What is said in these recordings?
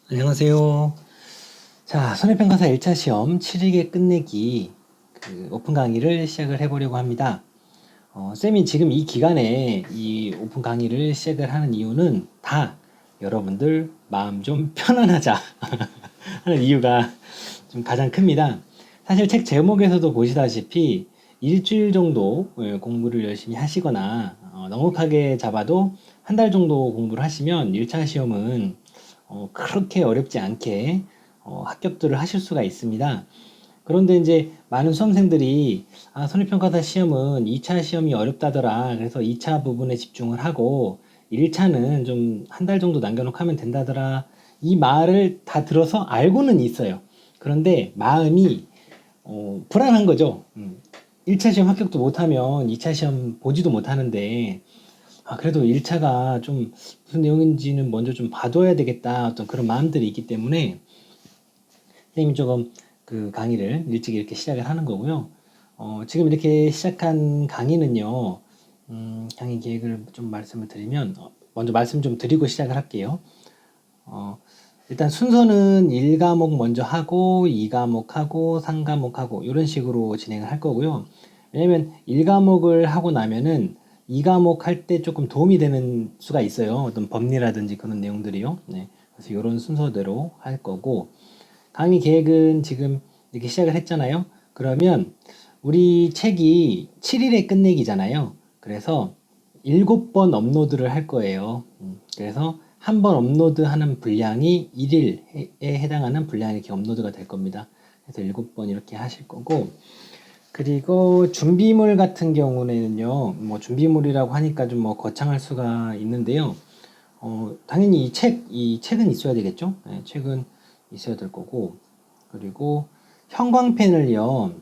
안녕하세요. 자, 손해평가사 1차 시험 7일계 끝내기 오픈 강의를 시작을 해보려고 합니다. 쌤이 지금 이 기간에 이 오픈 강의를 시작을 하는 이유는 다 여러분들 마음 좀 편안하자 하는 이유가 좀 가장 큽니다. 사실 책 제목에서도 보시다시피 일주일 정도 공부를 열심히 하시거나 넉넉하게 잡아도 한 달 정도 공부를 하시면 1차 시험은 그렇게 어렵지 않게 합격들을 하실 수가 있습니다. 그런데 이제 많은 수험생들이 손해평가사 시험은 2차 시험이 어렵다더라. 그래서 2차 부분에 집중을 하고 1차는 좀 한 달 정도 남겨놓고 하면 된다더라. 이 말을 다 들어서 알고는 있어요. 그런데 마음이 불안한 거죠. 1차 시험 합격도 못하면 2차 시험 보지도 못하는데 그래도 1차가 좀 무슨 내용인지는 먼저 좀 봐둬야 되겠다. 어떤 그런 마음들이 있기 때문에 선생님이 조금 그 강의를 일찍 이렇게 시작을 하는 거고요. 지금 이렇게 시작한 강의는요, 강의 계획을 좀 말씀을 드리면, 먼저 말씀 좀 드리고 시작을 할게요. 일단 순서는 1과목 먼저 하고, 2과목 하고, 3과목 하고, 이런 식으로 진행을 할 거고요. 왜냐면 1과목을 하고 나면은 2과목 할 때 조금 도움이 되는 수가 있어요. 어떤 법리라든지 그런 내용들이요. 네. 그래서 이런 순서대로 할 거고, 강의 계획은 지금 이렇게 시작을 했잖아요. 그러면 우리 책이 7일에 끝내기잖아요. 그래서 7번 업로드를 할 거예요. 그래서 한 번 업로드하는 분량이 1일에 해당하는 분량이 이렇게 업로드가 될 겁니다. 그래서 7번 이렇게 하실 거고, 그리고 준비물 같은 경우에는요, 뭐 준비물이라고 하니까 좀 뭐 거창할 수가 있는데요. 당연히 이 책은 있어야 되겠죠? 네, 책은 있어야 될 거고, 그리고 형광펜을요,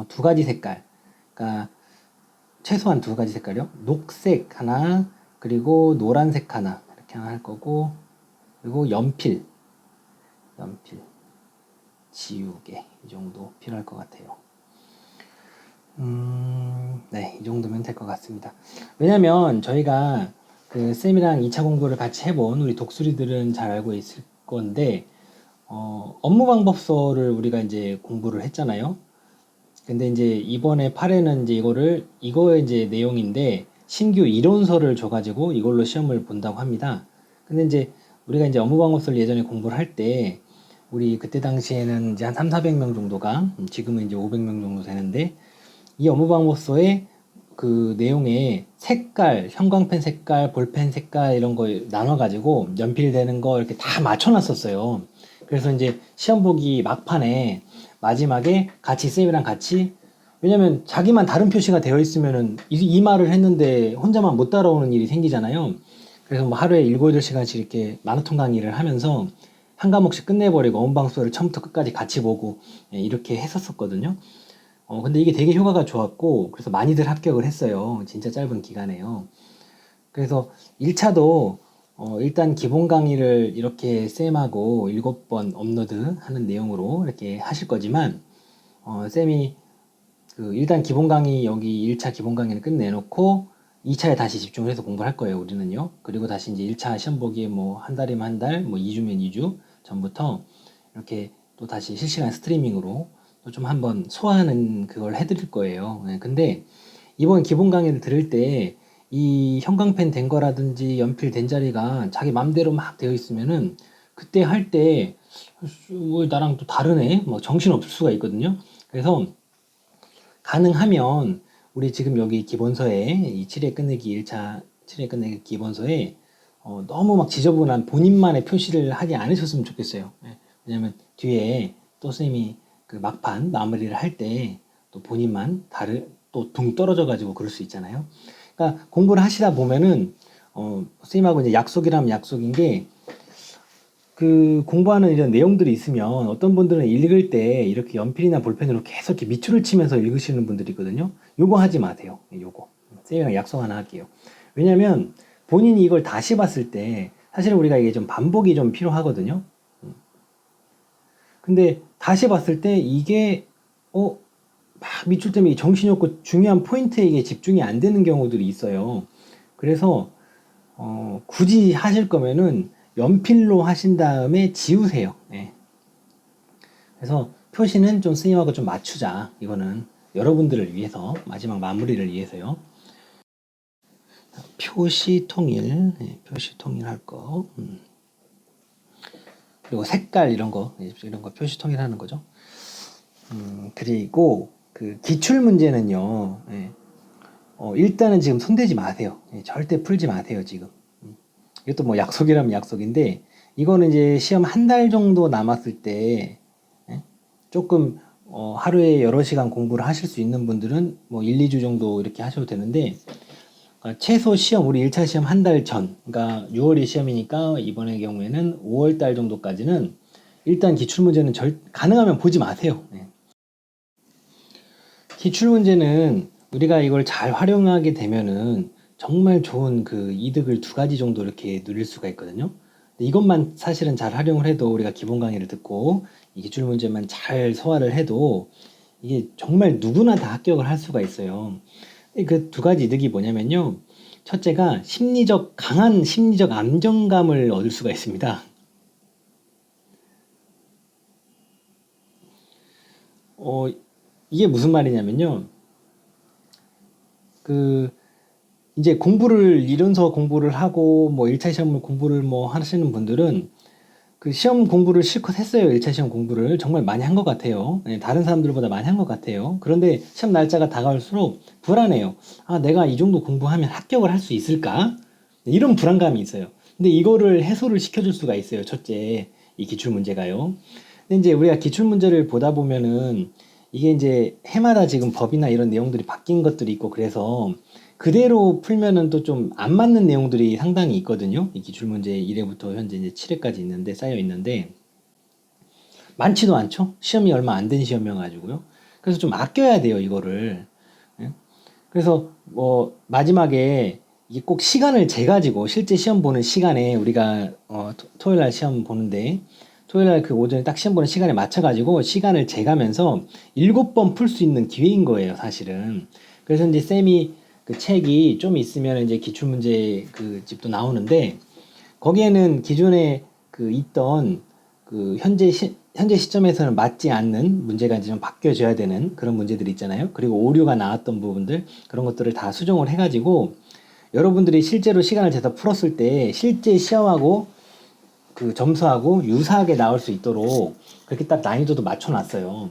두 가지 색깔, 그러니까 최소한 두 가지 색깔이요. 녹색 하나, 그리고 노란색 하나, 이렇게 하나 할 거고, 그리고 연필, 지우개, 이 정도 필요할 것 같아요. 네, 이 정도면 될 것 같습니다. 왜냐면 저희가 그 쌤이랑 2차 공부를 같이 해본 우리 독수리들은 잘 알고 있을 건데, 업무방법서를 우리가 이제 공부를 했잖아요. 근데 이제 이번에 8회는 이제 이거의 이제 내용인데, 신규 이론서를 줘가지고 이걸로 시험을 본다고 합니다. 근데 이제 우리가 이제 업무방법서를 예전에 공부를 할 때, 우리 그때 당시에는 이제 한 3, 400명 정도가, 지금은 이제 500명 정도 되는데, 이 업무방법서의 그 내용에 색깔, 형광펜 색깔, 볼펜 색깔 이런 거 나눠가지고 연필되는 거 이렇게 다 맞춰놨었어요. 그래서 이제 시험 보기 막판에 마지막에 같이 쌤이랑 같이, 왜냐면 자기만 다른 표시가 되어 있으면은 이 말을 했는데 혼자만 못 따라오는 일이 생기잖아요. 그래서 뭐 하루에 7, 8시간씩 이렇게 마라톤 강의를 하면서 한 과목씩 끝내버리고 업무방법서를 처음부터 끝까지 같이 보고 이렇게 했었거든요. 근데 이게 되게 효과가 좋았고, 그래서 많이들 합격을 했어요. 진짜 짧은 기간에요. 그래서 1차도, 일단 기본 강의를 이렇게 쌤하고 7번 업로드 하는 내용으로 이렇게 하실 거지만, 쌤이 일단 기본 강의, 여기 1차 기본 강의를 끝내놓고, 2차에 다시 집중을 해서 공부를 할 거예요, 우리는요. 그리고 다시 이제 1차 시험 보기에 뭐 한 달이면 한 달, 뭐 2주면 2주 전부터 이렇게 또 다시 실시간 스트리밍으로 좀 한번 소화하는 그걸 해드릴 거예요. 네, 근데 이번 기본 강의를 들을 때 이 형광펜 된 거라든지 연필 된 자리가 자기 맘대로 막 되어 있으면은 그때 할 때 왜 나랑 또 다르네? 뭐 정신 없을 수가 있거든요. 그래서 가능하면 우리 지금 여기 기본서에 이 7회 끝내기 1차 7회 끝내기 기본서에 너무 막 지저분한 본인만의 표시를 하지 않으셨으면 좋겠어요. 예, 왜냐면 뒤에 또 선생님이 그 막판 마무리를 할 때 또 본인만 또 둥 떨어져 가지고 그럴 수 있잖아요. 그러니까 공부를 하시다 보면은 선생님하고 이제 약속이라면 약속인 게, 그 공부하는 이런 내용들이 있으면 어떤 분들은 읽을 때 이렇게 연필이나 볼펜으로 계속 이렇게 밑줄을 치면서 읽으시는 분들이 있거든요. 요거 하지 마세요. 요거. 쌤이랑 약속 하나 할게요. 왜냐면 본인이 이걸 다시 봤을 때 사실 우리가 이게 좀 반복이 좀 필요하거든요. 근데 다시 봤을 때 이게 막 밑줄 때문에 정신이 없고 중요한 포인트에 이게 집중이 안 되는 경우들이 있어요. 그래서 굳이 하실 거면은 연필로 하신 다음에 지우세요. 예. 그래서 표시는 좀 스님하고 좀 맞추자. 이거는 여러분들을 위해서, 마지막 마무리를 위해서요. 표시 통일, 예, 표시 통일할 거. 그리고 색깔 이런 거 표시 통일하는 거죠. 그리고 그 기출 문제는요. 예, 일단은 지금 손대지 마세요. 예, 절대 풀지 마세요, 지금. 이것도 뭐 약속이라면 약속인데, 이거는 이제 시험 한 달 정도 남았을 때, 예, 조금, 하루에 여러 시간 공부를 하실 수 있는 분들은 뭐 1, 2주 정도 이렇게 하셔도 되는데, 최소 시험, 우리 1차 시험 한 달 전, 그러니까 6월이 시험이니까 이번의 경우에는 5월 달 정도까지는 일단 기출문제는 가능하면 보지 마세요. 예. 기출문제는 우리가 이걸 잘 활용하게 되면은 정말 좋은 그 이득을 두 가지 정도 이렇게 누릴 수가 있거든요. 이것만 사실은 잘 활용을 해도, 우리가 기본 강의를 듣고 이 기출문제만 잘 소화를 해도 이게 정말 누구나 다 합격을 할 수가 있어요. 그 두 가지 이득이 뭐냐면요. 첫째가 강한 심리적 안정감을 얻을 수가 있습니다. 이게 무슨 말이냐면요. 이제 이론서 공부를 하고, 뭐 1차 시험을 공부를 뭐 하시는 분들은 그 시험 공부를 실컷 했어요. 1차 시험 공부를 정말 많이 한 것 같아요. 네, 다른 사람들보다 많이 한 것 같아요. 그런데 시험 날짜가 다가올수록 불안해요. 아, 내가 이 정도 공부하면 합격을 할 수 있을까? 이런 불안감이 있어요. 근데 이거를 해소를 시켜줄 수가 있어요. 첫째, 이 기출 문제가요. 근데 이제 우리가 기출 문제를 보다 보면은 이게 이제 해마다 지금 법이나 이런 내용들이 바뀐 것들이 있고, 그래서 그대로 풀면은 또 좀 안 맞는 내용들이 상당히 있거든요. 이 기출문제 1회부터 현재 이제 7회까지 있는데, 쌓여 있는데, 많지도 않죠? 시험이 얼마 안 된 시험이어가지고요. 그래서 좀 아껴야 돼요, 이거를. 예? 그래서 뭐, 마지막에 이게 꼭 시간을 재가지고, 실제 시험 보는 시간에 우리가, 토요일 날 시험 보는데, 토요일 날 그 오전에 딱 시험 보는 시간에 맞춰가지고, 시간을 재가면서 7번 풀 수 있는 기회인 거예요, 사실은. 그래서 이제 쌤이 그 책이 좀 있으면 이제 기출문제 그 집도 나오는데, 거기에는 기존에 그 있던 그 현재 시점에서는 맞지 않는 문제가 이제 좀 바뀌어져야 되는 그런 문제들이 있잖아요. 그리고 오류가 나왔던 부분들, 그런 것들을 다 수정을 해가지고 여러분들이 실제로 시간을 재서 풀었을 때 실제 시험하고 그 점수하고 유사하게 나올 수 있도록 그렇게 딱 난이도도 맞춰놨어요.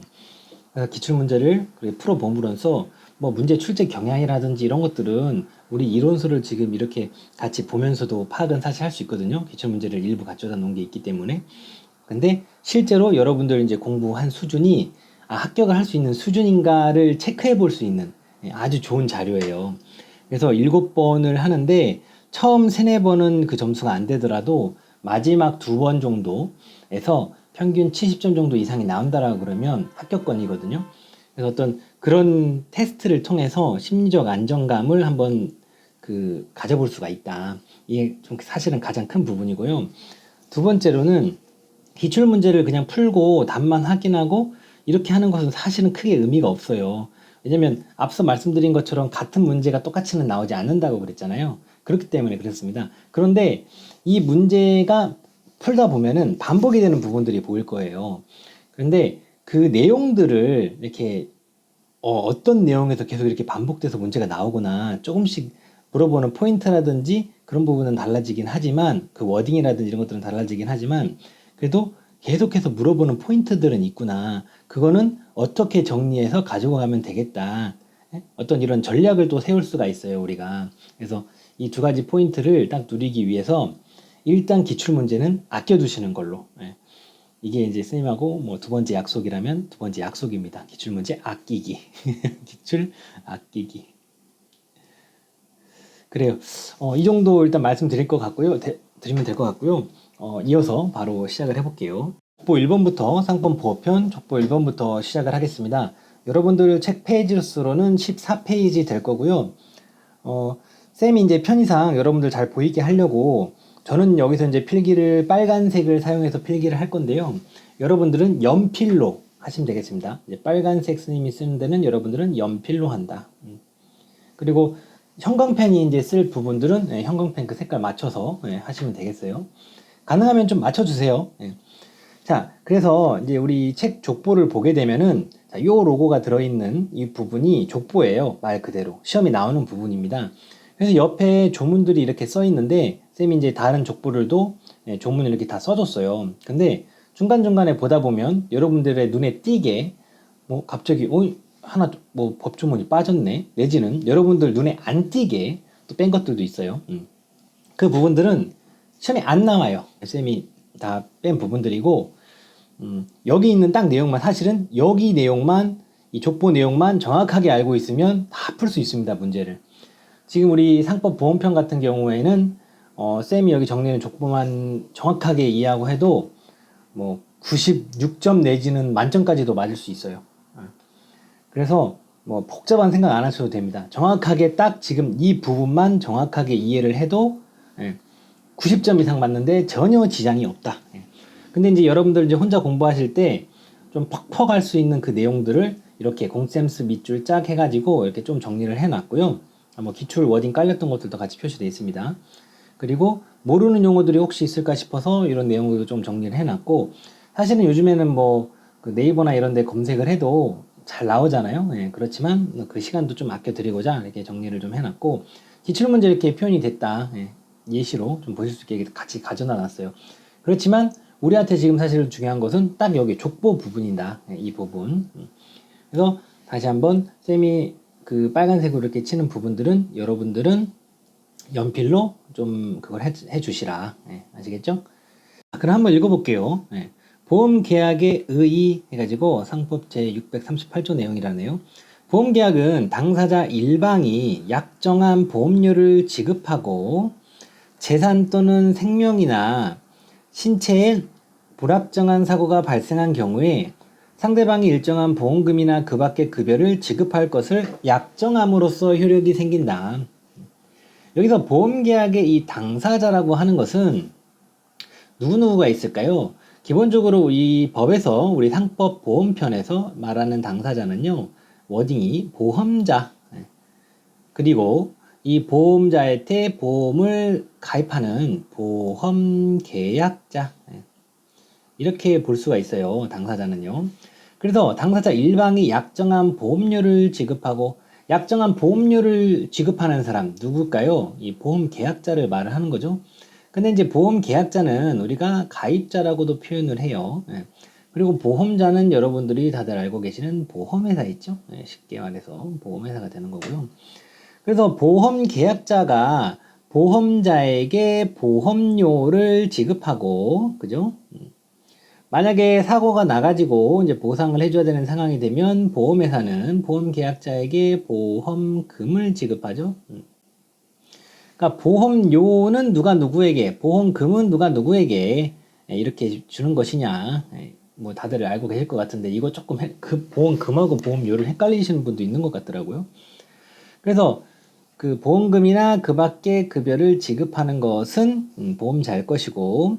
그래서 기출문제를 풀어봄으로써 뭐 문제 출제 경향이라든지 이런 것들은 우리 이론서를 지금 이렇게 같이 보면서도 파악은 사실 할 수 있거든요. 기출문제를 일부 가져다 놓은 게 있기 때문에. 근데 실제로 여러분들 이제 공부한 수준이 합격을 할 수 있는 수준인가를 체크해 볼 수 있는 아주 좋은 자료예요. 그래서 7번을 하는데 처음 3, 4번은 그 점수가 안 되더라도 마지막 2번 정도에서 평균 70점 정도 이상이 나온다라고 그러면 합격권이거든요. 그래서 어떤 그런 테스트를 통해서 심리적 안정감을 한번 가져볼 수가 있다. 이게 좀 사실은 가장 큰 부분이고요. 두 번째로는 기출 문제를 그냥 풀고 답만 확인하고 이렇게 하는 것은 사실은 크게 의미가 없어요. 왜냐면 앞서 말씀드린 것처럼 같은 문제가 똑같이는 나오지 않는다고 그랬잖아요. 그렇기 때문에 그렇습니다. 그런데 이 문제가 풀다 보면은 반복이 되는 부분들이 보일 거예요. 그런데 그 내용들을 이렇게 어떤 내용에서 계속 이렇게 반복돼서 문제가 나오거나 조금씩 물어보는 포인트라든지 그런 부분은 달라지긴 하지만, 그 워딩이라든지 이런 것들은 달라지긴 하지만, 그래도 계속해서 물어보는 포인트들은 있구나. 그거는 어떻게 정리해서 가지고 가면 되겠다. 어떤 이런 전략을 또 세울 수가 있어요, 우리가. 그래서 이 두 가지 포인트를 딱 누리기 위해서 일단 기출 문제는 아껴두시는 걸로. 이게 이제 선생님하고 뭐 두 번째 약속이라면 두 번째 약속입니다. 기출 문제 아끼기. 기출 아끼기. 그래요. 이 정도 일단 말씀드릴 것 같고요. 드리면 될 것 같고요. 이어서 바로 시작을 해볼게요. 족보 1번부터 상권 보호편 족보 1번부터 시작을 하겠습니다. 여러분들 책 페이지 수로는 14페이지 될 거고요. 쌤이 이제 편의상 여러분들 잘 보이게 하려고 저는 여기서 이제 빨간색을 사용해서 필기를 할 건데요. 여러분들은 연필로 하시면 되겠습니다. 이제 빨간색 스님이 쓰는 데는 여러분들은 연필로 한다. 그리고 형광펜이 이제 쓸 부분들은 형광펜 그 색깔 맞춰서 하시면 되겠어요. 가능하면 좀 맞춰주세요. 예. 자, 그래서 이제 우리 책 족보를 보게 되면은 자, 요 로고가 들어있는 이 부분이 족보예요. 말 그대로. 시험에 나오는 부분입니다. 그래서 옆에 조문들이 이렇게 써 있는데, 쌤이 이제 다른 족보들도 예, 조문을 이렇게 다 써줬어요. 근데 중간중간에 보다 보면 여러분들의 눈에 띄게 뭐 갑자기 하나 뭐 법조문이 빠졌네 내지는 여러분들 눈에 안 띄게 또 뺀 것들도 있어요. 그 부분들은 시험에 안 나와요. 쌤이 다 뺀 부분들이고 여기 있는 딱 내용만 사실은 여기 내용만 이 족보 내용만 정확하게 알고 있으면 다 풀 수 있습니다. 문제를. 지금 우리 상법 보험편 같은 경우에는 쌤이 여기 정리하는 족보만 정확하게 이해하고 해도 뭐 96점 내지는 만점까지도 맞을 수 있어요. 그래서 뭐 복잡한 생각 안 하셔도 됩니다. 정확하게 딱 지금 이 부분만 정확하게 이해를 해도 90점 이상 맞는데 전혀 지장이 없다. 근데 이제 여러분들 이제 혼자 공부하실 때 좀 퍽퍽 할 수 있는 그 내용들을 이렇게 공센스 밑줄 쫙 해가지고 이렇게 좀 정리를 해놨고요. 뭐 기출 워딩 깔렸던 것들도 같이 표시되어 있습니다. 그리고 모르는 용어들이 혹시 있을까 싶어서 이런 내용들도 좀 정리를 해놨고, 사실은 요즘에는 뭐 그 네이버나 이런 데 검색을 해도 잘 나오잖아요. 예, 그렇지만 그 시간도 좀 아껴드리고자 이렇게 정리를 좀 해놨고, 기출문제 이렇게 표현이 됐다. 예, 예시로 좀 보실 수 있게 같이 가져다 놨어요. 그렇지만 우리한테 지금 사실 중요한 것은 딱 여기 족보 부분이다. 예, 이 부분. 그래서 다시 한번 쌤이 그 빨간색으로 이렇게 치는 부분들은 여러분들은 연필로 좀 그걸 해 주시라. 예, 아시겠죠? 그럼 한번 읽어볼게요. 예. 보험계약의 의의 해가지고 상법 제638조 내용이라네요. 보험계약은 당사자 일방이 약정한 보험료를 지급하고 재산 또는 생명이나 신체에 불합정한 사고가 발생한 경우에 상대방이 일정한 보험금이나 그 밖의 급여를 지급할 것을 약정함으로써 효력이 생긴다. 여기서 보험계약의 이 당사자라고 하는 것은 누구누구가 있을까요? 기본적으로 이 법에서 우리 상법 보험편에서 말하는 당사자는요, 워딩이 보험자, 그리고 이 보험자한테 보험을 가입하는 보험계약자, 이렇게 볼 수가 있어요. 당사자는요. 그래서 당사자 일방이 약정한 보험료를 지급하고, 약정한 보험료를 지급하는 사람 누굴까요? 이 보험계약자를 말을 하는 거죠. 근데 이제 보험계약자는 우리가 가입자라고도 표현을 해요. 그리고 보험자는 여러분들이 다들 알고 계시는 보험회사 있죠. 쉽게 말해서 보험회사가 되는 거고요. 그래서 보험계약자가 보험자에게 보험료를 지급하고, 그죠? 만약에 사고가 나가지고 이제 보상을 해줘야 되는 상황이 되면 보험회사는 보험계약자에게 보험금을 지급하죠. 그러니까 보험료는 누가 누구에게, 보험금은 누가 누구에게 이렇게 주는 것이냐. 뭐 다들 알고 계실 것 같은데 이거 조금 그 보험금하고 보험료를 헷갈리시는 분도 있는 것 같더라고요. 그래서 그 보험금이나 그 밖의 급여를 지급하는 것은 보험자일 것이고,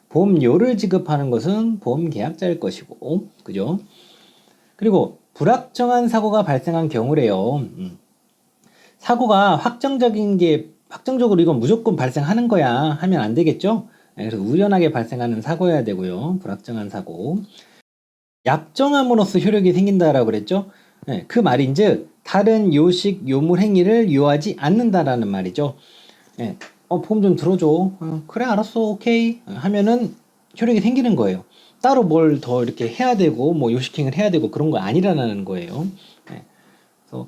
보험료를 지급하는 것은 보험계약자일 것이고, 그죠? 그리고 불확정한 사고가 발생한 경우래요. 사고가 확정적으로 이건 무조건 발생하는 거야 하면 안 되겠죠? 그래서 우연하게 발생하는 사고여야 되고요. 불확정한 사고. 약정함으로써 효력이 생긴다라고 그랬죠? 그 말인즉 다른 요식 요물 행위를 요하지 않는다라는 말이죠. 보험 좀 들어줘. 그래 알았어 오케이 하면은 효력이 생기는 거예요. 따로 뭘 더 이렇게 해야 되고 뭐 요식행위를 해야 되고 그런 거 아니라는 거예요. 그래서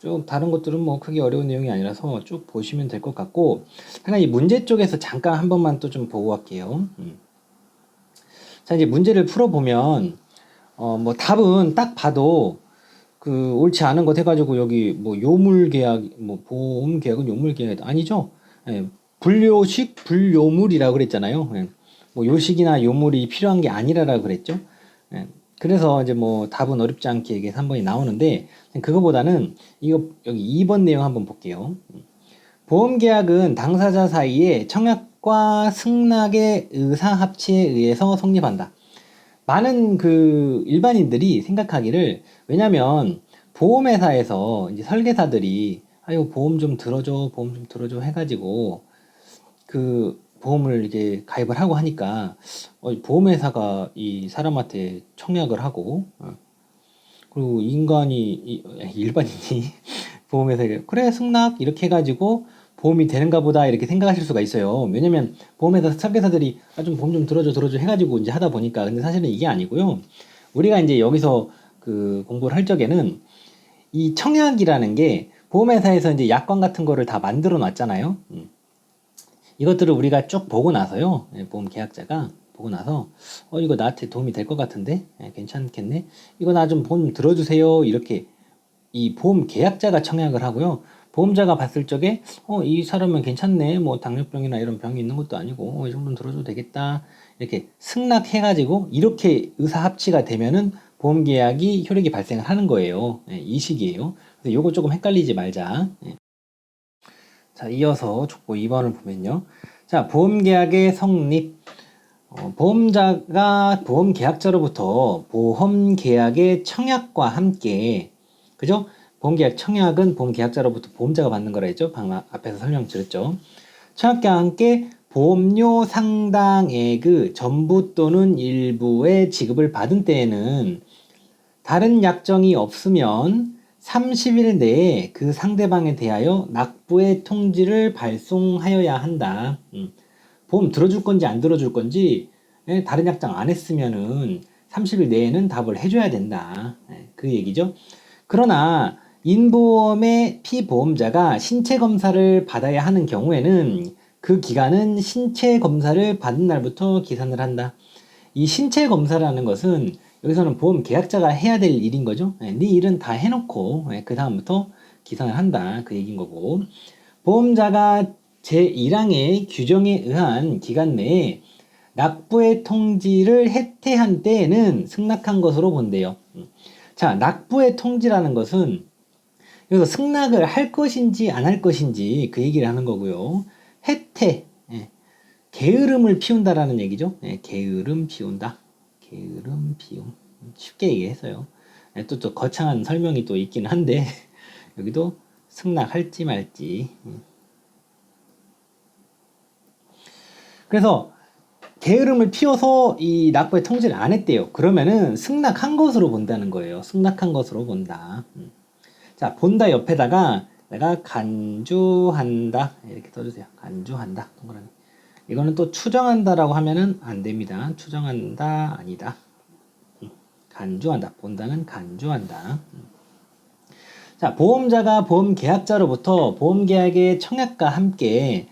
쭉 다른 것들은 뭐 크게 어려운 내용이 아니라서 쭉 보시면 될 것 같고, 그냥 이 문제 쪽에서 잠깐 한 번만 또 좀 보고 갈게요. 자, 이제 문제를 풀어보면 뭐 답은 딱 봐도 그 옳지 않은 것 해가지고 여기 뭐 요물계약, 뭐 보험계약은 요물계약 아니죠? 불요식, 불요물이라고 그랬잖아요. 뭐 요식이나 요물이 필요한 게 아니라고 그랬죠. 그래서 이제 뭐 답은 어렵지 않게 이게 3번이 나오는데, 그거보다는 이거 여기 2번 내용 한번 볼게요. 보험계약은 당사자 사이에 청약과 승낙의 의사합치에 의해서 성립한다. 많은 그 일반인들이 생각하기를, 왜냐면 보험회사에서 이제 설계사들이 아유 보험 좀 들어줘 해가지고 그 보험을 이제 가입을 하고 하니까 보험회사가 이 사람한테 청약을 하고 그리고 일반인이 보험회사에 그래 승낙 이렇게 해가지고 보험이 되는가 보다 이렇게 생각하실 수가 있어요. 왜냐면 보험회사 설계사들이 좀 보험 좀 들어줘 해가지고 이제 하다 보니까. 근데 사실은 이게 아니고요. 우리가 이제 여기서 그 공부를 할 적에는 이 청약이라는 게 보험회사에서 이제 약관 같은 거를 다 만들어 놨잖아요. 이것들을 우리가 쭉 보고 나서요. 보험 계약자가 보고 나서 이거 나한테 도움이 될 것 같은데 괜찮겠네. 이거 나 좀 보험 들어주세요. 이렇게 이 보험 계약자가 청약을 하고요. 보험자가 봤을 적에 이 사람은 괜찮네. 뭐 당뇨병이나 이런 병이 있는 것도 아니고 이 정도는 들어줘도 되겠다. 이렇게 승낙해가지고 이렇게 의사합치가 되면은 보험 계약이 효력이 발생을 하는 거예요. 이 시기예요. 그래서 요거 조금 헷갈리지 말자. 자, 이어서 족보 2번을 보면요. 자, 보험 계약의 성립. 보험자가 보험 계약자로부터 보험 계약의 청약과 함께, 그죠? 보험 계약 청약은 보험 계약자로부터 보험자가 받는 거라 했죠. 방금 앞에서 설명드렸죠. 청약과 함께 보험료 상당액의 전부 또는 일부의 지급을 받은 때에는 다른 약정이 없으면 30일 내에 그 상대방에 대하여 납부의 통지를 발송하여야 한다. 보험 들어줄 건지 안 들어줄 건지 다른 약정 안 했으면은 30일 내에는 답을 해줘야 된다. 그 얘기죠. 그러나 인보험의 피보험자가 신체 검사를 받아야 하는 경우에는 그 기간은 신체 검사를 받은 날부터 기산을 한다. 이 신체 검사라는 것은 여기서는 보험 계약자가 해야 될 일인 거죠. 네 일은 다 해놓고 그 다음부터 기산을 한다. 그 얘기인 거고, 보험자가 제1항의 규정에 의한 기간 내에 납부의 통지를 해태한 때에는 승낙한 것으로 본대요. 자, 납부의 통지라는 것은 여기서 승낙을 할 것인지 안 할 것인지 그 얘기를 하는 거고요. 해태, 게으름을 피운다라는 얘기죠. 게으름 피운다. 게으름 피움. 쉽게 얘기했어요. 또 거창한 설명이 또 있긴 한데 여기도 승낙할지 말지. 그래서 게으름을 피워서 이 납부의 통지를 안 했대요. 그러면은 승낙한 것으로 본다는 거예요. 승낙한 것으로 본다. 자, 본다 옆에다가 내가 간주한다 이렇게 써주세요. 간주한다. 동그라미. 이거는 또 추정한다라고 하면은 안 됩니다. 추정한다 아니다. 간주한다. 본다는 간주한다. 자, 보험자가 보험 계약자로부터 보험 계약의 청약과 함께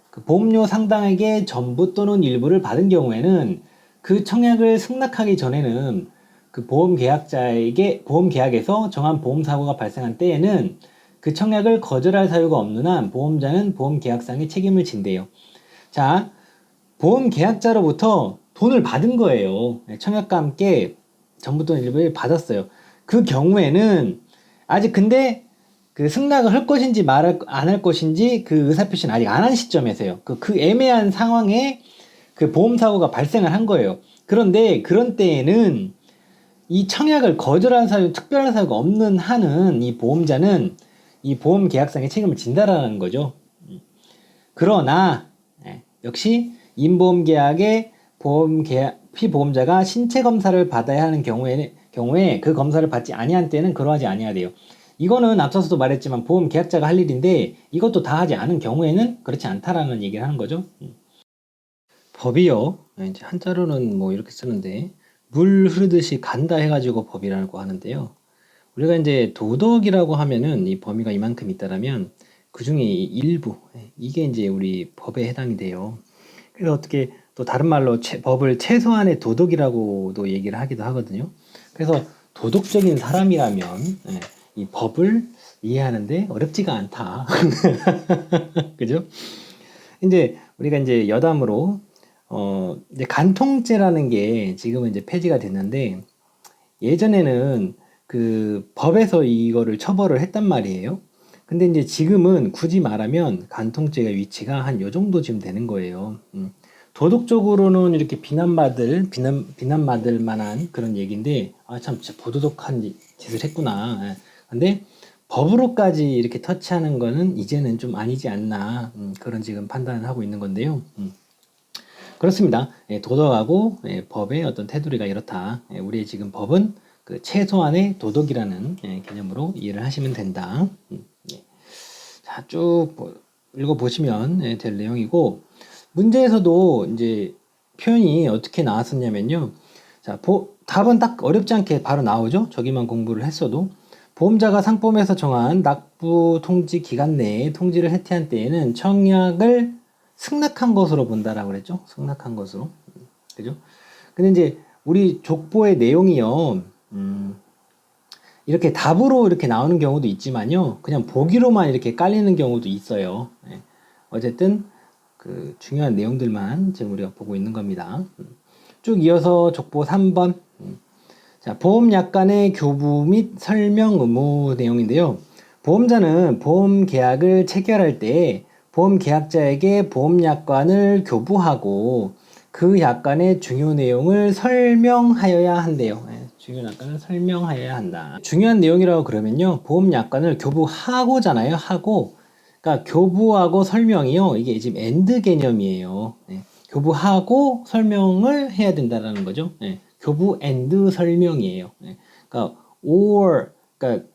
그 보험료 상당액의 전부 또는 일부를 받은 경우에는 그 청약을 승낙하기 전에는 그 보험 계약에서 정한 보험 사고가 발생한 때에는 그 청약을 거절할 사유가 없는 한 보험자는 보험 계약상의 책임을 진대요. 자, 보험 계약자로부터 돈을 받은 거예요. 청약과 함께 전부 또는 일부를 받았어요. 그 경우에는 아직 근데 그 승낙을 할 것인지 안 할 것인지 그 의사표시는 아직 안 한 시점에서요. 그 애매한 상황에 그 보험사고가 발생을 한 거예요. 그런데 그런 때에는 이 청약을 거절한 사유, 특별한 사유가 없는 한은 이 보험자는 이 보험 계약상의 책임을 진다라는 거죠. 그러나 역시 인보험 계약의 피보험자가 신체 검사를 받아야 하는 경우에 그 검사를 받지 아니한 때는 그러하지 아니해야 돼요. 이거는 앞서서도 말했지만 보험 계약자가 할 일인데 이것도 다 하지 않은 경우에는 그렇지 않다라는 얘기를 하는 거죠. 법이요. 이제 한자로는 뭐 이렇게 쓰는데 물 흐르듯이 간다 해가지고 법이라고 하는데요. 우리가 이제 도덕이라고 하면은 이 범위가 이만큼 있다라면 그 중에 일부 이게 이제 우리 법에 해당이 돼요. 그래서 어떻게 또 다른 말로 법을 최소한의 도덕이라고도 얘기를 하기도 하거든요. 그래서 도덕적인 사람이라면 이 법을 이해하는데 어렵지가 않다. 그죠? 이제 우리가 이제 여담으로 이제 간통죄라는 게 지금은 이제 폐지가 됐는데 예전에는 그 법에서 이거를 처벌을 했단 말이에요. 근데 이제 지금은 굳이 말하면 간통죄가 위치가 한 요 정도 지금 되는 거예요. 도덕적으로는 이렇게 비난받을 만한 그런 얘기인데, 참, 진짜 부도덕한 짓을 했구나. 근데 법으로까지 이렇게 터치하는 거는 이제는 좀 아니지 않나. 그런 지금 판단을 하고 있는 건데요. 그렇습니다. 예, 도덕하고 예, 법의 어떤 테두리가 이렇다. 예, 우리의 지금 법은 그 최소한의 도덕이라는 예, 개념으로 이해를 하시면 된다. 예. 자, 쭉 읽어보시면 예, 될 내용이고, 문제에서도 이제 표현이 어떻게 나왔었냐면요. 자, 답은 딱 어렵지 않게 바로 나오죠. 저기만 공부를 했어도. 보험자가 상법에서 정한 납부 통지 기간 내에 통지를 해태한 때에는 청약을 승낙한 것으로 본다라고 그랬죠. 승낙한 것으로. 그죠? 근데 이제 우리 족보의 내용이요. 이렇게 답으로 이렇게 나오는 경우도 있지만요. 그냥 보기로만 이렇게 깔리는 경우도 있어요. 예. 어쨌든 그 중요한 내용들만 지금 우리가 보고 있는 겁니다. 쭉 이어서 족보 3번. 자, 보험약관의 교부 및 설명 의무 내용인데요. 보험자는 보험 계약을 체결할 때 보험 계약자에게 보험약관을 교부하고 그 약관의 중요 내용을 설명하여야 한대요. 네, 중요 약관을 설명하여야 한다. 중요한 내용이라고 그러면요. 보험약관을 교부하고잖아요. 하고. 그러니까 교부하고 설명이요. 이게 지금 엔드 개념이에요. 네, 교부하고 설명을 해야 된다라는 거죠. 네, 교부 앤드 설명이에요. 네, 그러니까 or 그러니까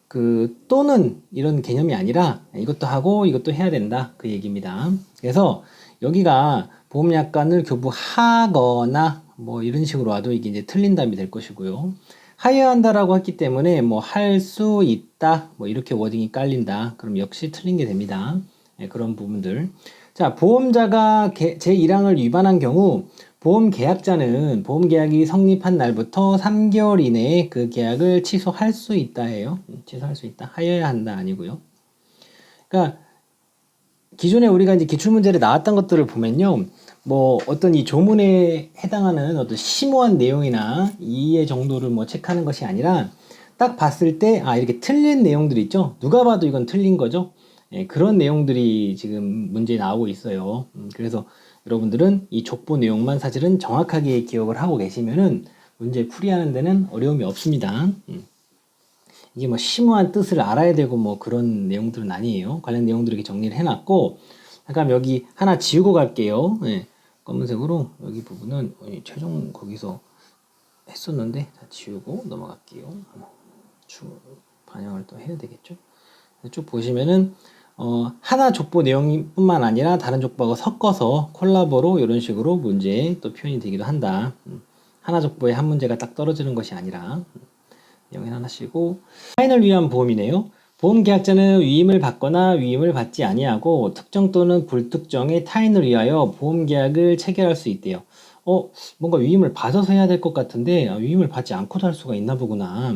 그 또는 이런 개념이 아니라 이것도 하고 이것도 해야 된다 그 얘기입니다. 그래서 여기가 보험약관을 교부하거나 뭐 이런 식으로 와도 이게 이제 틀린 답이 될 것이고요. 하여야 한다라고 했기 때문에 뭐 할 수 있다 뭐 이렇게 워딩이 깔린다 그럼 역시 틀린 게 됩니다. 네, 그런 부분들. 자, 보험자가 제1항을 위반한 경우 보험 계약자는 보험 계약이 성립한 날부터 3개월 이내에 그 계약을 취소할 수 있다 해요. 취소할 수 있다. 하여야 한다 아니고요. 그러니까 기존에 우리가 이제 기출문제를 나왔던 것들을 보면요. 뭐 어떤 이 조문에 해당하는 어떤 심오한 내용이나 이해 정도를 뭐 체크하는 것이 아니라 딱 봤을 때 아 이렇게 틀린 내용들 있죠. 누가 봐도 이건 틀린 거죠. 예, 그런 내용들이 지금 문제에 나오고 있어요. 그래서 여러분들은 이 족보 내용만 사실은 정확하게 기억을 하고 계시면은 문제 풀이하는 데는 어려움이 없습니다. 이게 뭐 심오한 뜻을 알아야 되고 뭐 그런 내용들은 아니에요. 관련 내용들 이렇게 정리를 해놨고, 잠깐 여기 하나 지우고 갈게요. 네, 검은색으로 여기 부분은 최종 거기서 했었는데 다 지우고 넘어갈게요. 반영을 또 해야 되겠죠. 쭉 보시면은 하나 족보 내용뿐만 아니라 다른 족보하고 섞어서 콜라보로 이런 식으로 문제에 또 표현이 되기도 한다. 하나 족보에 한 문제가 딱 떨어지는 것이 아니라 영인 하나씩고 타인을 위한 보험이네요. 보험 계약자는 위임을 받거나 위임을 받지 아니하고 특정 또는 불특정의 타인을 위하여 보험 계약을 체결할 수 있대요. 뭔가 위임을 받아서 해야 될 것 같은데 위임을 받지 않고도 할 수가 있나 보구나.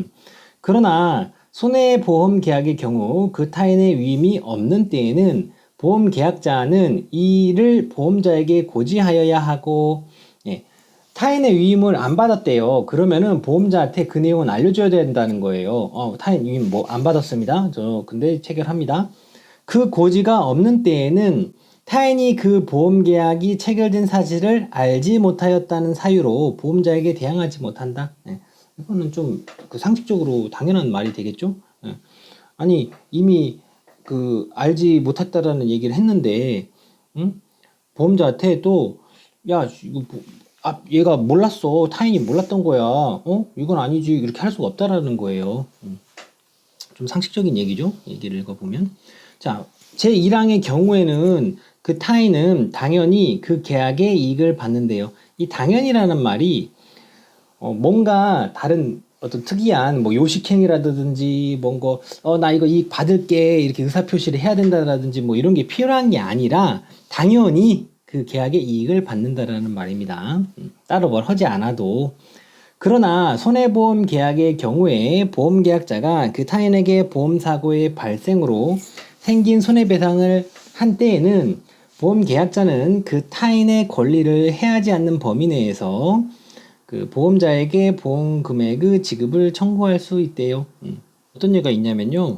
그러나 손해보험 계약의 경우 그 타인의 위임이 없는 때에는 보험 계약자는 이를 보험자에게 고지하여야 하고 타인의 위임을 안 받았대요. 그러면은 보험자한테 그 내용은 알려줘야 된다는 거예요. 타인 위임 뭐 안 받았습니다. 저 근데 체결합니다. 그 고지가 없는 때에는 타인이 그 보험 계약이 체결된 사실을 알지 못하였다는 사유로 보험자에게 대항하지 못한다. 이거는 좀 그 상식적으로 당연한 말이 되겠죠. 아니 이미 그 알지 못했다라는 얘기를 했는데, 응? 보험자한테 또 야 이거 얘가 몰랐어. 타인이 몰랐던 거야. 이건 아니지. 이렇게 할 수가 없다라는 거예요. 좀 상식적인 얘기죠. 얘기를 읽어보면. 자, 제1항의 경우에는 그 타인은 당연히 그 계약의 이익을 받는데요. 이 당연이라는 말이 뭔가 다른 어떤 특이한 뭐 요식행위라든지 뭔가 나 이거 이익 받을게 이렇게 의사표시를 해야 된다라든지 뭐 이런 게 필요한 게 아니라 당연히 그 계약의 이익을 받는다라는 말입니다. 따로 뭘 하지 않아도. 그러나 손해보험 계약의 경우에 보험계약자가 그 타인에게 보험사고의 발생으로 생긴 손해배상을 한 때에는 보험계약자는 그 타인의 권리를 해하지 않는 범위 내에서 그 보험자에게 보험 금액의 지급을 청구할 수 있대요. 어떤 예가 있냐면요.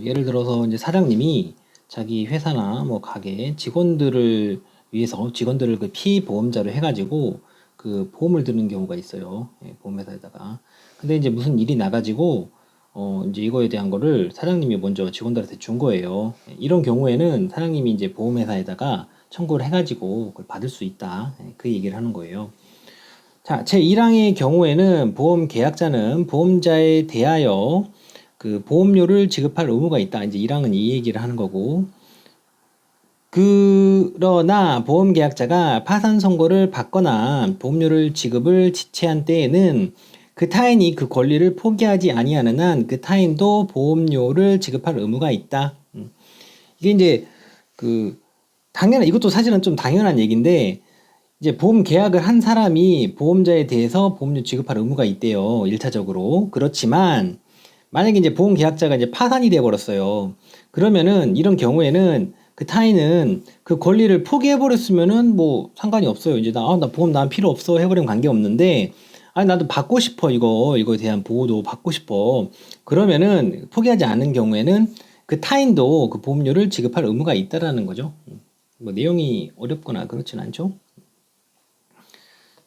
예를 들어서 이제 사장님이 자기 회사나 뭐 가게 직원들을 위해서 직원들을 그 피보험자로 해가지고 그 보험을 드는 경우가 있어요. 보험회사에다가. 근데 이제 무슨 일이 나가지고 이제 이거에 대한 거를 사장님이 먼저 직원들한테 준 거예요. 이런 경우에는 사장님이 이제 보험회사에다가 청구를 해가지고 그걸 받을 수 있다. 그 얘기를 하는 거예요. 자, 제1항의 경우에는 보험 계약자는 보험자에 대하여 그 보험료를 지급할 의무가 있다. 이제 1항은 이 얘기를 하는 거고. 그러나 보험계약자가 파산 선고를 받거나 보험료를 지급을 지체한 때에는 그 타인이 그 권리를 포기하지 아니하는 한 그 타인도 보험료를 지급할 의무가 있다. 이게 이제 이것도 사실은 좀 당연한 얘기인데, 이제 보험 계약을 한 사람이 보험자에 대해서 보험료 지급할 의무가 있대요. 1차적으로. 그렇지만 만약에 이제 보험 계약자가 이제 파산이 돼 버렸어요. 그러면은 이런 경우에는 그 타인은 그 권리를 포기해 버렸으면은 뭐 상관이 없어요. 이제 나 보험 난 필요 없어 해버리면 관계 없는데, 아니 나도 받고 싶어, 이거에 대한 보호도 받고 싶어. 그러면은 포기하지 않는 경우에는 그 타인도 그 보험료를 지급할 의무가 있다라는 거죠. 뭐 내용이 어렵거나 그렇진 않죠.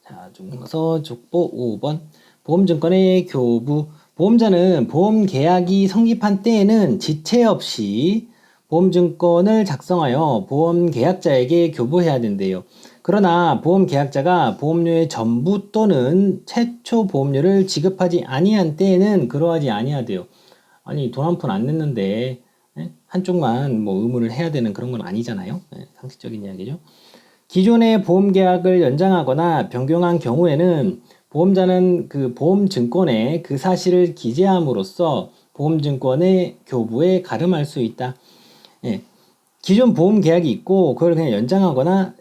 자, 중서 족보 5번. 보험증권의 교부. 보험자는 보험 계약이 성립한 때에는 지체 없이 보험증권을 작성하여 보험 계약자에게 교부해야 된대요. 그러나 보험 계약자가 보험료의 전부 또는 최초 보험료를 지급하지 아니한 때에는 그러하지 아니하대요. 아니, 돈 한 푼 안 냈는데 한쪽만 뭐 의무를 해야 되는 그런 건 아니잖아요. 상식적인 이야기죠. 기존의 보험 계약을 연장하거나 변경한 경우에는 보험자는 그 보험증권에 그 사실을 기재함으로써 보험증권의 교부에 가름할 수 있다. 예. 기존 보험 계약이 있고 그걸 그냥 연장하거나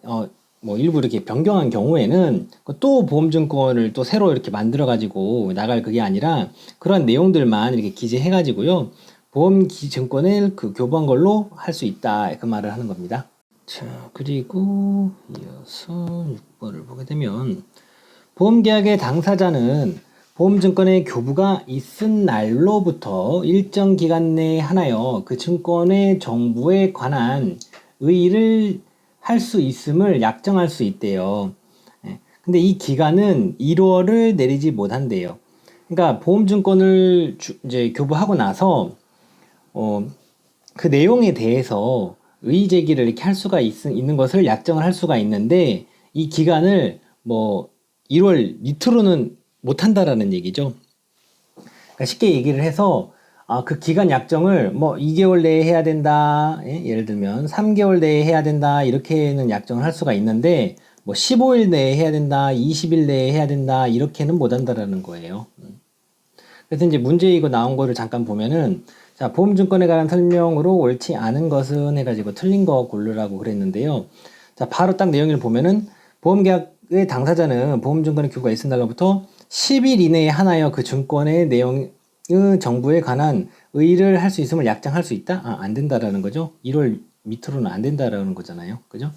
뭐 일부 이렇게 변경한 경우에는 또 보험증권을 또 새로 이렇게 만들어 가지고 나갈 그게 아니라 그런 내용들만 이렇게 기재해 가지고요, 보험증권을 그 교부한 걸로 할 수 있다, 그 말을 하는 겁니다. 자, 그리고 이어서 6번을 보게 되면, 보험계약의 당사자는 보험증권의 교부가 있은 날로부터 일정 기간 내에 하나여 그 증권의 정부에 관한 의의를 할 수 있음을 약정할 수 있대요. 근데 이 기간은 1월을 내리지 못한대요. 그러니까 보험증권을 이제 교부하고 나서 그 내용에 대해서 의의 제기를 이렇게 할 수가 있는 것을 약정을 할 수가 있는데, 이 기간을 뭐 1월 밑으로는 못 한다라는 얘기죠. 그러니까 쉽게 얘기를 해서 그 기간 약정을 뭐 2개월 내에 해야 된다, 예를 들면 3개월 내에 해야 된다, 이렇게는 약정을 할 수가 있는데 뭐 15일 내에 해야 된다, 20일 내에 해야 된다, 이렇게는 못 한다라는 거예요. 그래서 이제 문제 이거 나온 거를 잠깐 보면은, 자, 보험증권에 관한 설명으로 옳지 않은 것은 해가지고 틀린 거 고르라고 그랬는데요. 자, 바로 딱 내용을 보면은, 보험계약의 당사자는 보험증권의 교부가 있은 날로부터 10일 이내에 하나여 그 증권의 내용의 정부에 관한 의의를 할 수 있음을 약정할 수 있다? 안 된다라는 거죠. 1월 밑으로는 안 된다라는 거잖아요. 그죠?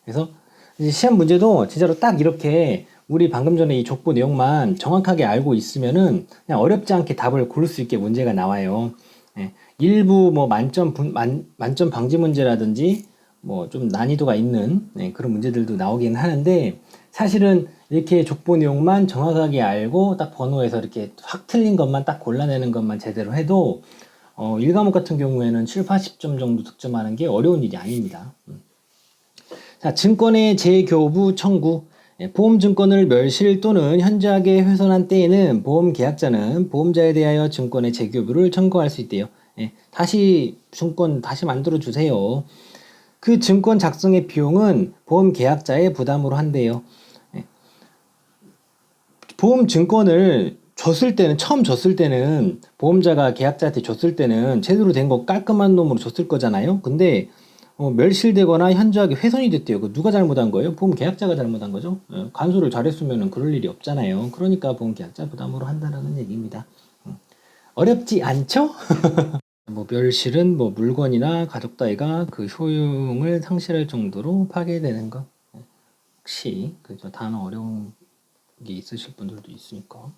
그래서 이제 시험 문제도 진짜로 딱 이렇게 우리 방금 전에 이 족보 내용만 정확하게 알고 있으면은 그냥 어렵지 않게 답을 고를 수 있게 문제가 나와요. 일부 뭐 만점 방지 문제라든지 뭐 좀 난이도가 있는 그런 문제들도 나오긴 하는데, 사실은 이렇게 족보 내용만 정확하게 알고 딱 번호에서 이렇게 확 틀린 것만 딱 골라내는 것만 제대로 해도 1과목 같은 경우에는 7, 80점 정도 득점하는 게 어려운 일이 아닙니다. 자, 증권의 재교부 청구. 보험증권을 멸실 또는 현저하게 훼손한 때에는 보험계약자는 보험자에 대하여 증권의 재교부를 청구할 수 있대요. 다시 증권 다시 만들어 주세요. 그 증권 작성의 비용은 보험계약자의 부담으로 한대요. 보험증권을 처음 줬을 때는, 보험자가 계약자한테 줬을 때는 제대로 된 거 깔끔한 놈으로 줬을 거잖아요. 근데 멸실되거나 현저하게 훼손이 됐대요. 그 누가 잘못한 거예요? 보험 계약자가 잘못한 거죠. 간수를 잘했으면 그럴 일이 없잖아요. 그러니까 보험 계약자 부담으로 한다는 얘기입니다. 어렵지 않죠? 뭐 멸실은 뭐 물건이나 가족 따위가 그 효용을 상실할 정도로 파괴되는 것. 혹시 그죠, 단어 어려운 게 있으실 분들도 있으니까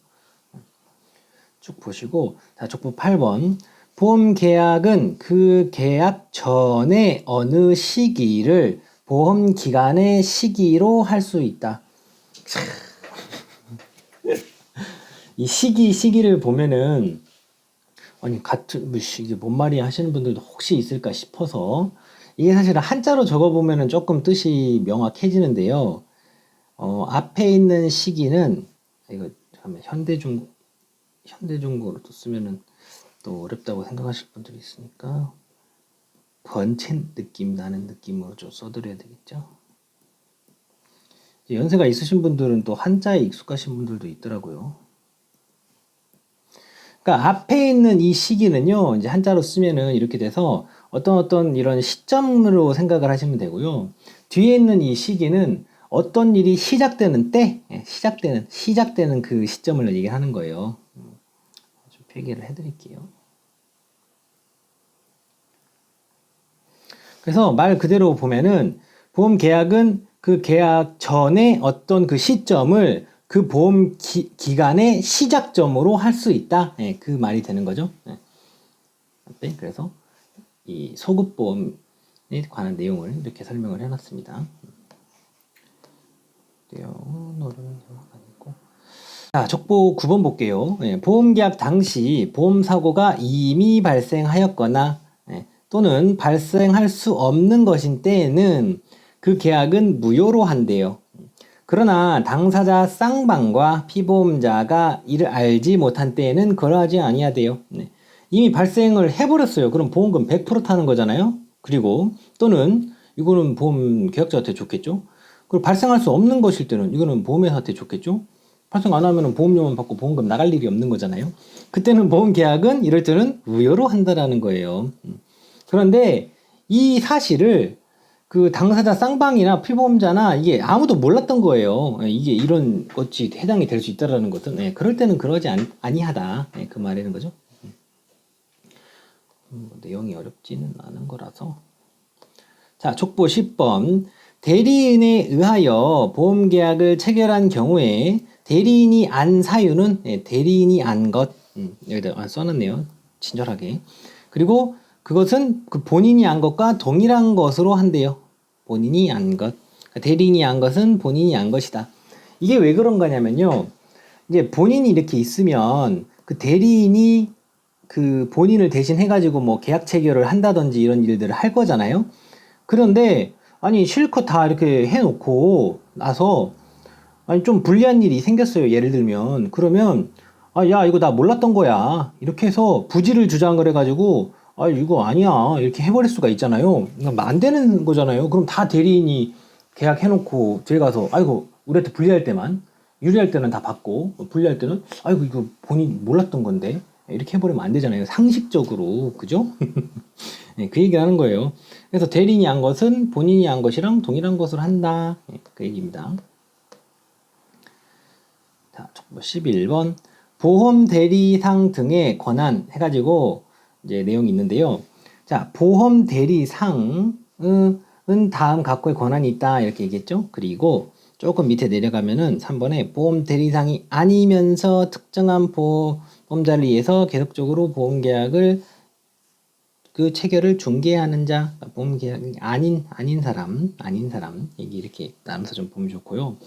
쭉 보시고. 자, 족보 8번. 보험 계약은 그 계약 전에 어느 시기를 보험 기간의 시기로 할 수 있다. 이 시기를 보면은, 아니 같은 이게 뭔 말이야 하시는 분들도 혹시 있을까 싶어서 이게 사실은 한자로 적어보면은 조금 뜻이 명확해지는데요. 앞에 있는 시기는, 이거 잠깐만, 현대중국어로 또 쓰면은 또 어렵다고 생각하실 분들이 있으니까, 번첸 느낌 나는 느낌으로 좀 써드려야 되겠죠. 연세가 있으신 분들은 또 한자에 익숙하신 분들도 있더라고요. 그러니까 앞에 있는 이 시기는요, 이제 한자로 쓰면은 이렇게 돼서 어떤 이런 시점으로 생각을 하시면 되고요. 뒤에 있는 이 시기는 어떤 일이 시작되는 때, 시작되는 그 시점을 얘기하는 거예요. 좀 필기를 해드릴게요. 그래서 말 그대로 보면은 보험 계약은 그 계약 전에 어떤 그 시점을 그 보험 기간의 시작점으로 할 수 있다. 네, 그 말이 되는 거죠. 네. 그래서 이 소급보험에 관한 내용을 이렇게 설명을 해놨습니다. 자, 족보 9번 볼게요. 보험계약 당시 보험사고가 이미 발생하였거나 또는 발생할 수 없는 것인 때에는 그 계약은 무효로 한대요. 그러나 당사자 쌍방과 피보험자가 이를 알지 못한 때에는 그러하지 아니하대요. 이미 발생을 해버렸어요. 그럼 보험금 100% 타는 거잖아요. 그리고 또는 이거는 보험 계약자한테 좋겠죠. 그리고 발생할 수 없는 것일 때는 이거는 보험회사한테 좋겠죠. 발생 안 하면 보험료만 받고 보험금 나갈 일이 없는 거잖아요. 그때는 보험 계약은 이럴 때는 무효로 한다라는 거예요. 그런데 이 사실을 그 당사자 쌍방이나 피보험자나 이게 아무도 몰랐던 거예요. 이게 이런 것이 해당이 될 수 있다라는 것은. 그럴 때는 그러지 아니하다. 그 말이는 거죠. 내용이 어렵지는 않은 거라서. 자, 족보 10번. 대리인에 의하여 보험계약을 체결한 경우에 대리인이 안 사유는 대리인이 안 것. 여기다 써놨네요. 친절하게. 그리고 그것은 그 본인이 안 것과 동일한 것으로 한대요. 본인이 안 것. 대리인이 안 것은 본인이 안 것이다. 이게 왜 그런 거냐면요. 이제 본인이 이렇게 있으면 그 대리인이 그 본인을 대신 해가지고 뭐 계약 체결을 한다든지 이런 일들을 할 거잖아요. 그런데 아니 실컷 다 이렇게 해놓고 나서 아니 좀 불리한 일이 생겼어요. 예를 들면 그러면 야 이거 나 몰랐던 거야 이렇게 해서 부지를 주장을 해가지고 이거 아니야 이렇게 해버릴 수가 있잖아요. 그러니까 안 되는 거잖아요. 그럼 다 대리인이 계약해놓고 뒤에 가서 아이고 우리한테 불리할 때만 유리할 때는 다 받고 불리할 때는 아이고 이거 본인 몰랐던 건데 이렇게 해버리면 안 되잖아요. 상식적으로 그죠? 네, 그 얘기를 하는 거예요. 그래서 대리인이 한 것은 본인이 한 것이랑 동일한 것을 한다. 그 얘기입니다. 자, 11번 보험 대리상 등의 권한 해가지고 이제 내용이 있는데요. 자, 보험 대리상은 다음 각호의 권한이 있다 이렇게 얘기했죠. 그리고 조금 밑에 내려가면은 3번에 보험 대리상이 아니면서 특정한 보험자를 위해서 계속적으로 보험계약을 그 체결을 중개하는 자, 보험계약이 아닌 사람 얘기 이렇게 나눠서 좀 보면 좋고요.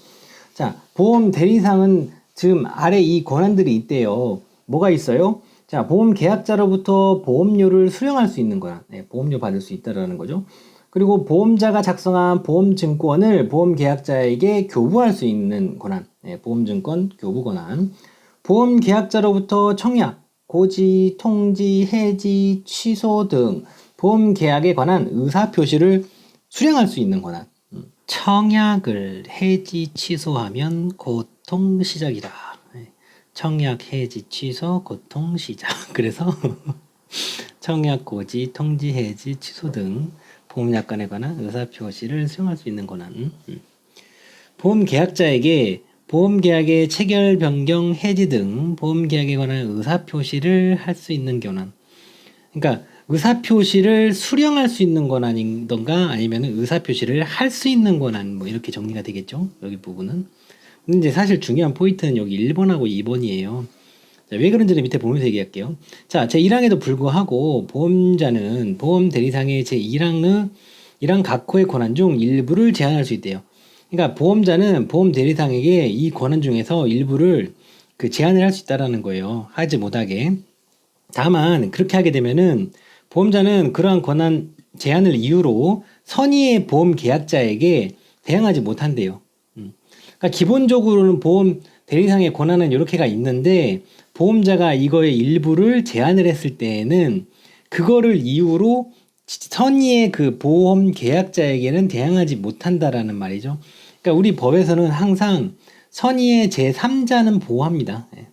자, 보험 대리상은 지금 아래 이 권한들이 있대요. 뭐가 있어요? 자, 보험 계약자로부터 보험료를 수령할 수 있는 거야. 보험료 받을 수 있다라는 거죠. 그리고 보험자가 작성한 보험증권을 보험 계약자에게 교부할 수 있는 권한. 보험증권 교부 권한. 보험 계약자로부터 청약, 고지, 통지, 해지, 취소 등 보험 계약에 관한 의사표시를 수령할 수 있는 권한. 청약을 해지, 취소하면 고통 시작이다. 청약, 해지, 취소, 고통 시작. 그래서 청약, 고지, 통지, 해지, 취소 등 보험약관에 관한 의사표시를 수령할 수 있는 권한. 보험 계약자에게 보험계약의 체결, 변경, 해지 등 보험계약에 관한 의사표시를 할 수 있는 권한. 그러니까 의사표시를 수령할 수 있는 권한이던가 아니면 의사표시를 할 수 있는 권한 뭐 이렇게 정리가 되겠죠. 여기 부분은. 근데 이제 사실 중요한 포인트는 여기 1번하고 2번이에요. 자, 왜 그런지를 밑에 보면서 얘기할게요. 자, 제1항에도 불구하고 보험자는 보험 대리상의 제1항의 1항 각호의 권한 중 일부를 제한할 수 있대요. 그러니까 보험자는 보험 대리상에게 이 권한 중에서 일부를 그 제한을 할 수 있다라는 거예요. 하지 못하게. 다만 그렇게 하게 되면은 보험자는 그러한 권한 제한을 이유로 선의의 보험 계약자에게 대항하지 못한대요. 그러니까 기본적으로는 보험 대리상의 권한은 이렇게가 있는데 보험자가 이거의 일부를 제한을 했을 때에는 그거를 이유로 선의의 그 보험 계약자에게는 대항하지 못한다라는 말이죠. 그러니까 우리 법에서는 항상 선의의 제3자는 보호합니다. 예.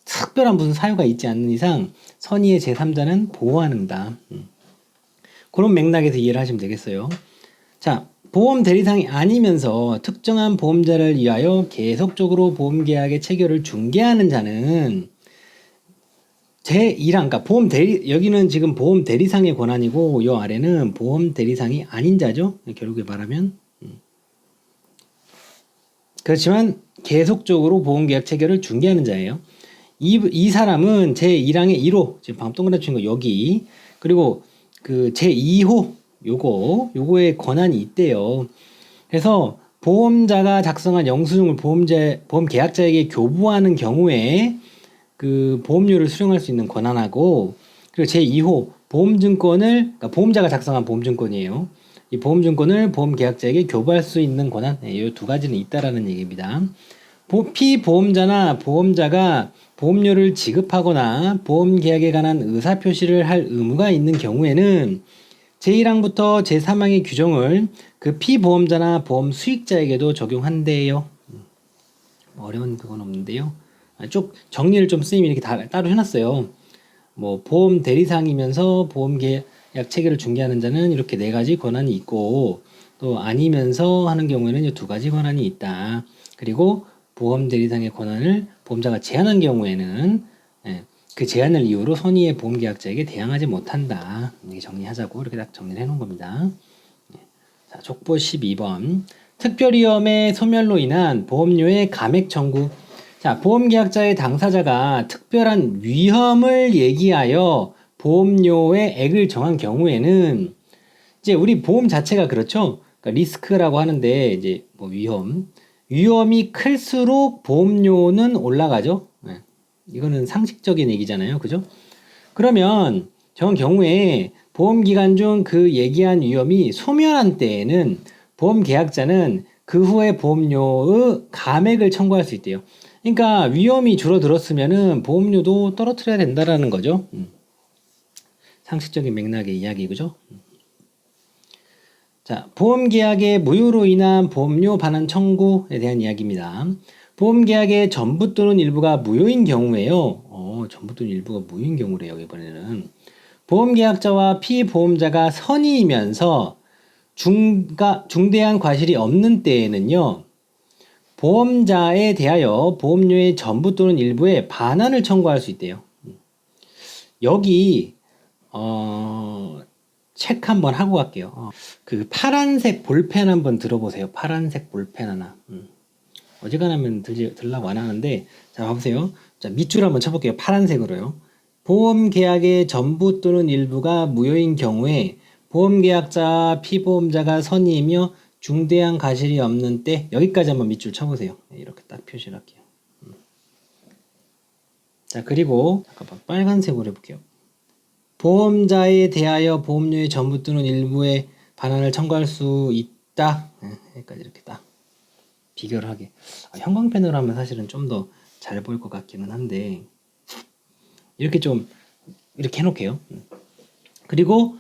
특별한 무슨 사유가 있지 않는 이상 선의의 제3자는 보호한다. 그런 맥락에서 이해를 하시면 되겠어요. 자, 보험 대리상이 아니면서 특정한 보험자를 위하여 계속적으로 보험계약의 체결을 중개하는 자는 제1항, 그러니까 보험 대리, 여기는 지금 보험 대리상의 권한이고, 이 아래는 보험 대리상이 아닌 자죠. 결국에 말하면. 그렇지만 계속적으로 보험계약 체결을 중개하는 자예요. 이 사람은 제1항의 1호, 지금 방금 동그랗게 친 거 여기, 그리고 그 제2호, 요거에 권한이 있대요. 그래서 보험자가 작성한 영수증을 보험 계약자에게 교부하는 경우에 그 보험료를 수령할 수 있는 권한하고, 그리고 제2호 보험증권을, 그러니까 보험자가 작성한 보험증권이에요. 이 보험증권을 보험 계약자에게 교부할 수 있는 권한, 이 두 가지는 있다라는 얘기입니다. 피보험자나 보험자가 보험료를 지급하거나 보험 계약에 관한 의사표시를 할 의무가 있는 경우에는 제1항부터 제3항의 규정을 그 피보험자나 보험 수익자에게도 적용한대요. 어려운 그건 없는데요. 쭉 정리를 좀 선생님이 이렇게 따로 해놨어요. 뭐 보험 대리상이면서 보험 계약 체결을 중개하는 자는 이렇게 네 가지 권한이 있고, 또 아니면서 하는 경우에는 이 두 가지 권한이 있다. 그리고 보험 대리상의 권한을 보험자가 제한한 경우에는 그 제한을 이유로 선의의 보험 계약자에게 대항하지 못한다. 이렇게 정리하자고 이렇게 딱 정리를 해놓은 겁니다. 자, 족보 12번. 특별위험의 소멸로 인한 보험료의 감액 청구. 자, 보험계약자의 당사자가 특별한 위험을 얘기하여 보험료의 액을 정한 경우에는 이제 우리 보험 자체가 그렇죠. 그러니까 리스크라고 하는데 이제 뭐 위험이 클수록 보험료는 올라가죠. 네. 이거는 상식적인 얘기잖아요. 그죠? 그러면 저런 경우에 보험 기간 중 그 얘기한 위험이 소멸한 때에는 보험 계약자는 그 후에 보험료의 감액을 청구할 수 있대요. 그러니까 위험이 줄어들었으면은 보험료도 떨어뜨려야 된다라는 거죠. 상식적인 맥락의 이야기, 그죠? 자, 보험계약의 무효로 인한 보험료 반환 청구에 대한 이야기입니다. 보험계약의 전부 또는 일부가 무효인 경우에요. 전부 또는 일부가 무효인 경우래요, 이번에는. 보험계약자와 피보험자가 선의이면서 중대한 과실이 없는 때에는요, 보험자에 대하여 보험료의 전부 또는 일부의 반환을 청구할 수 있대요. 여기 체크 한번 하고 갈게요. 그 파란색 볼펜 한번 들어보세요. 파란색 볼펜 하나. 어지간하면 들라고 안 하는데, 자, 봐보세요. 자, 밑줄 한번 쳐볼게요. 파란색으로요. 보험계약의 전부 또는 일부가 무효인 경우에 보험계약자와 피보험자가 선의이며 중대한 과실이 없는 때, 여기까지 한번 밑줄 쳐보세요. 이렇게 딱 표시를 할게요. 자, 그리고 잠깐만 빨간색으로 해볼게요. 보험자에 대하여 보험료의 전부 또는 일부의 반환을 청구할 수 있다. 여기까지 이렇게 딱 비교를 하게. 형광펜으로 하면 사실은 좀 더 잘 보일 것 같기는 한데, 이렇게 좀 이렇게 해놓을게요. 그리고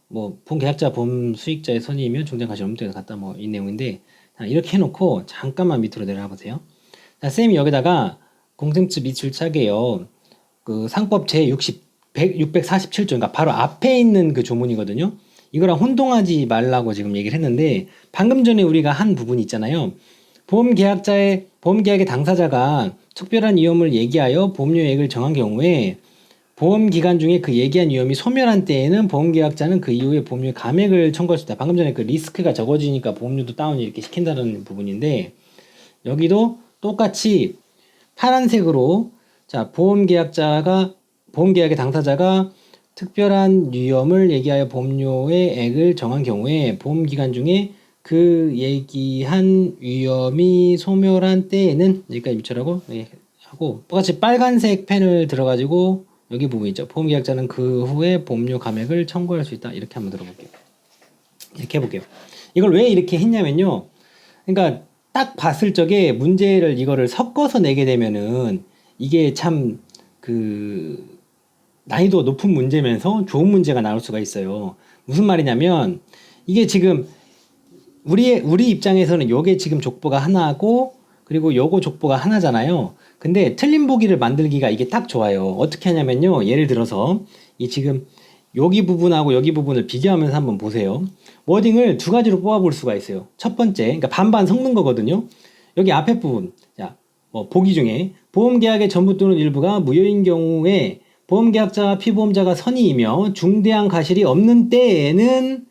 뭐 보험 계약자 보험 수익자의 선의이며 중대한 과실 없는 때가 같다, 뭐 이 내용인데, 이렇게 해놓고 잠깐만 밑으로 내려가 보세요. 자, 쌤이 여기다가 공생츠 밑줄 차게요. 그 상법 제60 647조, 그러니까 바로 앞에 있는 그 조문이거든요. 이거랑 혼동하지 말라고 지금 얘기를 했는데, 방금 전에 우리가 한 부분이 있잖아요. 보험계약의 당사자가 특별한 위험을 얘기하여 보험료액을 정한 경우에 보험 기간 중에 그 얘기한 위험이 소멸한 때에는 보험계약자는 그 이후에 보험료 감액을 청구할 수 있다. 방금 전에 그 리스크가 적어지니까 보험료도 다운 이렇게 시킨다는 부분인데, 여기도 똑같이 파란색으로, 자, 보험계약의 당사자가 특별한 위험을 얘기하여 보험료의 액을 정한 경우에 보험 기간 중에 그 얘기한 위험이 소멸한 때에는, 여기까지 밑줄하고 하고, 똑같이 빨간색 펜을 들어가지고 여기 부분 있죠. 보험계약자는 그 후에 보험료 감액을 청구할 수 있다. 이렇게 한번 들어볼게요. 이렇게 해볼게요. 이걸 왜 이렇게 했냐면요. 그러니까 딱 봤을 적에 문제를 이거를 섞어서 내게 되면은 이게 참 그 난이도 높은 문제면서 좋은 문제가 나올 수가 있어요. 무슨 말이냐면 이게 지금 우리 입장에서는 요게 지금 족보가 하나고 그리고 요거 족보가 하나잖아요. 근데 틀린 보기를 만들기가 이게 딱 좋아요. 어떻게 하냐면요. 예를 들어서 이 지금 여기 부분하고 여기 부분을 비교하면서 한번 보세요. 워딩을 두 가지로 뽑아볼 수가 있어요. 첫 번째, 그러니까 반반 섞는 거거든요. 여기 앞에 부분, 자, 뭐 보기 중에 보험계약의 전부 또는 일부가 무효인 경우에 보험계약자와 피보험자가 선의이며 중대한 과실이 없는 때에는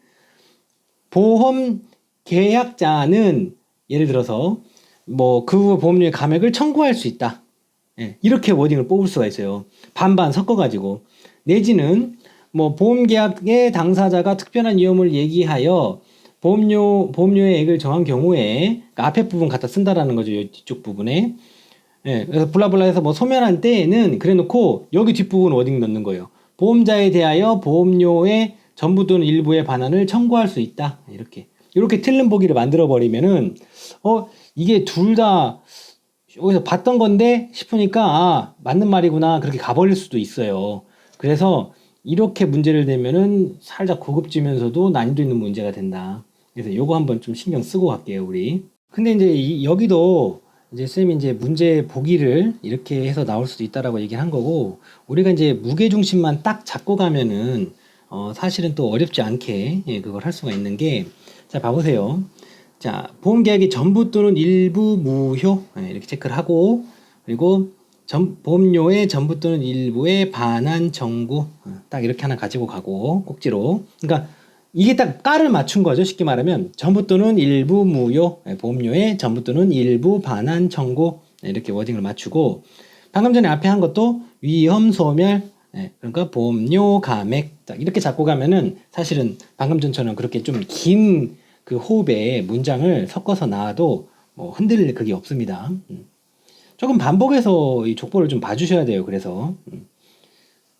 보험계약자는 예를 들어서 뭐 그 후 보험료의 감액을 청구할 수 있다. 예, 이렇게 워딩을 뽑을 수가 있어요. 반반 섞어가지고 내지는 뭐 보험계약의 당사자가 특별한 위험을 얘기하여 보험료의 액을 정한 경우에 그러니까 앞에 부분 갖다 쓴다라는 거죠. 이 뒤쪽 부분에. 예, 그래서 블라블라해서 뭐 소멸한 때에는 그래놓고 여기 뒷부분 워딩 넣는 거예요. 보험자에 대하여 보험료의 전부 또는 일부의 반환을 청구할 수 있다. 이렇게 틀린 보기를 만들어 버리면은 이게 둘 다 여기서 봤던 건데 싶으니까 아 맞는 말이구나 그렇게 가버릴 수도 있어요. 그래서 이렇게 문제를 내면은 살짝 고급지면서도 난이도 있는 문제가 된다. 그래서 요거 한번 좀 신경 쓰고 갈게요 우리. 근데 이제 여기도 이제 쌤이 이제 문제 보기를 이렇게 해서 나올 수도 있다라고 얘기를 한 거고 우리가 이제 무게 중심만 딱 잡고 가면은 사실은 또 어렵지 않게 예, 그걸 할 수가 있는 게 자 봐보세요. 자 보험계약이 전부 또는 일부 무효 예, 이렇게 체크를 하고 그리고 보험료의 전부 또는 일부의 반환 청구 딱 이렇게 하나 가지고 가고 꼭지로 그러니까 이게 딱 깔을 맞춘 거죠. 쉽게 말하면 전부 또는 일부 무효 보험료의 전부 또는 일부 반환 청구 이렇게 워딩을 맞추고 방금 전에 앞에 한 것도 위험 소멸 그러니까 보험료 감액 딱 이렇게 잡고 가면은 사실은 방금 전처럼 그렇게 좀 긴 그 호흡에 문장을 섞어서 나와도 뭐 흔들릴 그게 없습니다. 조금 반복해서 이 족보를 좀 봐주셔야 돼요. 그래서